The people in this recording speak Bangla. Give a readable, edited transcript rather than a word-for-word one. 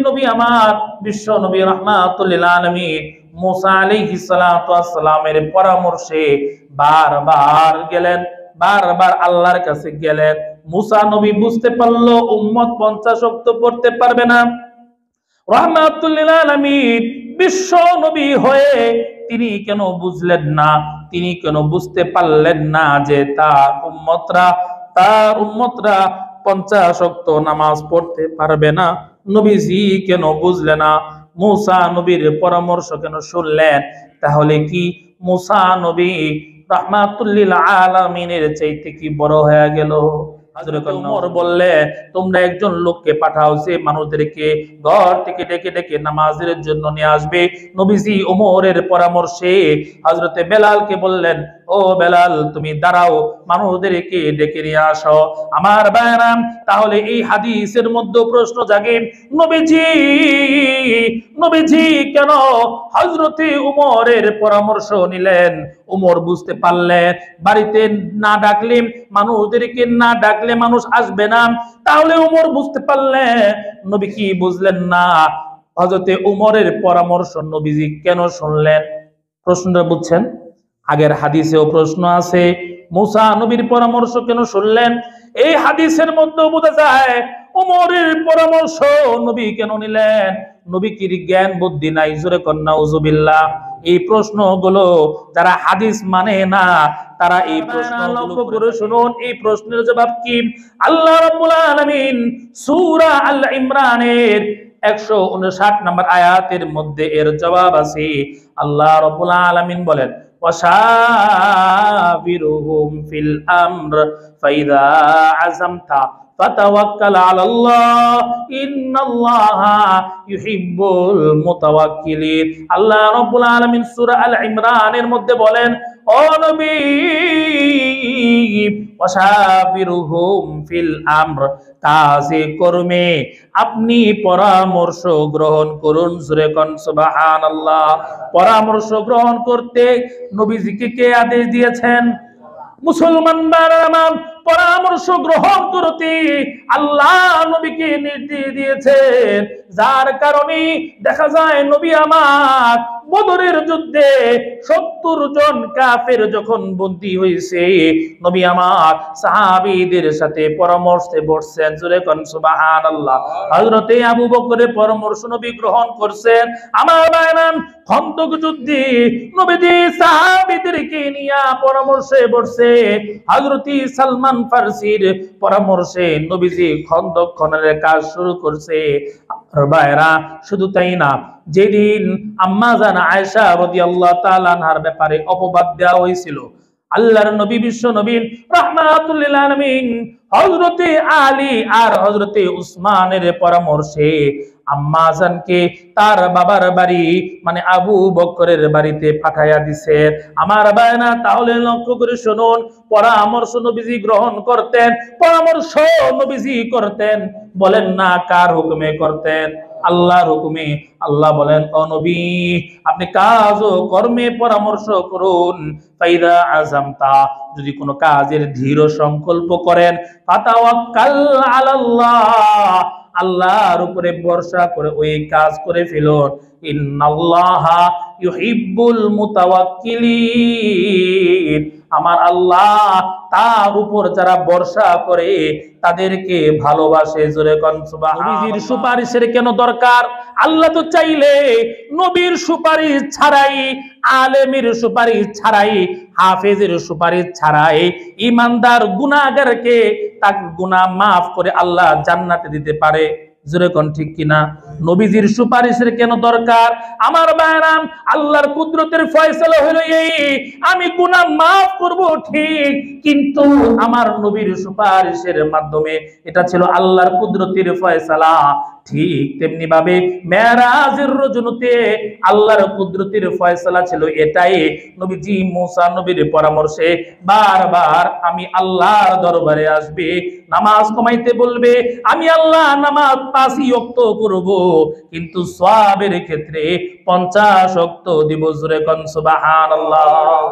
নবী আমার বিশ্ব নবী রাহমাতুল লিল আলামিন মুসা আলাইহিস সালাতু ওয়াস সালামের পরামর্শে বারবার গেলেন, বারবার আল্লাহর কাছে গেলেন। মুসা নবী বুঝতে পারলো উম্মত 50 ওয়াক্ত পড়তে পারবে না। রাহমাতুল লিল আলামিন বিশ্ব নবী হয়ে তিনি কেন বুঝলেন না, তিনি কেন বুঝতে পারলেন না যে তার উম্মতরা 50 ওয়াক্ত নামাজ পড়তে পারবে না? নবীজি কেন বুঝলেন না? মুসা নবীর পরামর্শ কেন শুনলেন? তাহলে কি মুসা নবী রাহমাতুল লিল আলামিনের চাইতে কি বড় হয়ে গেল? হযরত ওমর বললে তোমরা একজন লোককে পাঠাও, যে মানুষদেরকে ঘর থেকে ডেকে ডেকে নামাজের জন্য নিয়ে আসবে। নবীজি ওমরের পরামর্শে হযরতে বেলালকে বললেন, ও বেলাল তুমি দাঁড়াও, মানুষদেরকে ডেকে নিয়ে আসো। আমার ভাইরা, তাহলে এই হাদিসের মধ্যে প্রশ্ন জাগে, নবীজি কেন হযরতে ওমরের পরামর্শ নিলেন? ওমর বুঝতে পারলেন বাড়িতে না ডাকলে, মানুষদেরকে না ডাকলে মানুষ আসবে না। তাহলে ওমর বুঝতে পারলেন, নবী কি বুঝলেন না? হযরতে ওমরের পরামর্শ নবীজি কেন শুনলেন? প্রশ্নটা বুঝছেন? আগের হাদিসেও প্রশ্ন আছে, মুসা নবীর পরামর্শ কেন শুনলেন? এই হাদিসের মধ্যে বোঝা যায় ওমরের পরামর্শ নবী কেন নিলেন? নবী কি জ্ঞান বুদ্ধি নাই? জোরে কর নাউজুবিল্লাহ। এই প্রশ্নগুলো যারা হাদিস মানে না তারা এই প্রশ্ন লক্ষ্য করে শুনুন। এই প্রশ্নের জবাব কি? আল্লাহ রাব্বুল আলামিন সূরা আল ইমরানের 159 নম্বর আয়াতের মধ্যে এর জবাব আছে। আল্লাহ রাব্বুল আলামিন বলেন, ওয়াশাবিরুহুম ফিল আমর ফাইযা আযামতা ফাতাওয়াক্কাল আলাল্লাহ ইন্নাল্লাহা ইউহিব্বুল মুতাওয়াক্কিলিন। আল্লাহ রাব্বুল আলামিন সূরা আল ইমরানের মধ্যে বলেন, ও নবী ওয়াশাবিরুহুম ফিল আমর, কাজে কর্মে আপনি পরামর্শ গ্রহণ করুন। জোরে কোন সুবহানাল্লাহ। পরামর্শ গ্রহণ করতে নবীজিকে কে আদেশ দিয়েছেন? মুসলমান বারাম, পরামর্শ গ্রহণ করতে আল্লাহ নবীকে নির্দেশ দিয়েছেন। যার কারণে দেখা যায় নবী আমার বদরের যুদ্ধে 70 জন কাফের যখন বন্দী হয়েছে, নবী আমার সাহাবীদের সাথে পরামর্শে বসছেন। জোরে কোন সুবহানাল্লাহ। হযরতে আবু বকরের পরামর্শ নবী গ্রহণ করছেন। আমার ভাইরা, খন্দক যুদ্ধে নবীজি সাহাবীদেরকে নিয়ে পরামর্শে বসছে। হযরতে সালমান ফারসির পরামর্শে নবীজি খন্দক খননের কাজ শুরু করছে। আর ভাইরা, শুধু তাই না, যেদিন আম্মা জান আয়েশা রাদিয়াল্লাহু তাআলা আনহার ব্যাপারে অপবাদ দেওয়া হয়েছিল, আল্লাহর নবী বিশ্ব নবী রাহমাতুল লিল আলামিন হযরতে আলী আর হযরতে উসমানের পরামর্শে আম্মা জানকে তার বাবার বাড়ি মানে আবু বকরের বাড়িতে পাঠাইয়া দিছে। আমার ভাইরা, তাহলে লক্ষ্য করে শুনুন, পরামর্শ নবীজি গ্রহণ করতেন, পরামর্শ নবীজি করতেন। বলেন না কার হুকুমে করতেন? আল্লাহর হুকুমে। আল্লাহ বলেন, ও নবী আপনি কাজ ও কর্মে পরামর্শ করুন। ফাইদা আযামতা, যদি কোনো কাজের দৃঢ় সংকল্প করেন, ফাতাওয়াক্কাল আলাল্লাহ, আল্লাহর উপরে ভরসা করে ওই কাজ করে ফেলুন। ইন্নাল্লাহা ইউহিব্বুল মুতাওয়াক্কিলিন, আমার আল্লাহ তার উপর যারা ভরসা করে তাদেরকে ভালোবাসে। জোরে কোন সুবহানাল্লাহ। নবীর সুপারিশের কেন দরকার? আল্লাহ তো চাইলে নবীর সুপারিশ ছাড়াই, আলেমের সুপারিশ ছাড়াই, হাফেজের সুপারিশ ছাড়াই ইমানদার গুনাহগারকে তার গুনাহ মাফ করে আল্লাহ জান্নাতে দিতে পারে। জোরে কোন ঠিক কিনা? নবীজির সুপারিশের কেন দরকার? আমার ভাইরা, আল্লাহর কুদরতের ফয়সালা হলো এই, আমি গুনাহ মাফ করব ঠিক, কিন্তু আমার নবীর সুপারিশের মাধ্যমে, এটা ছিল আল্লাহর কুদরতের ফয়সালা। ঠিক তেমনি ভাবে মেরাজের রজনীতে আল্লাহর কুদরতের ফয়সালা ছিল এটাই, নবীজি মুসা নবীর পরামর্শে বারবার আমি আল্লাহর দরবারে আসবে, নামাজ কমাইতে বলবে, আমি আল্লাহ নামাজ 5 ওয়াক্ত করব, কিন্তু সওয়াবের ক্ষেত্রে 50 ওয়াক্ত দিব। জোরে কোন সুবহানাল্লাহ।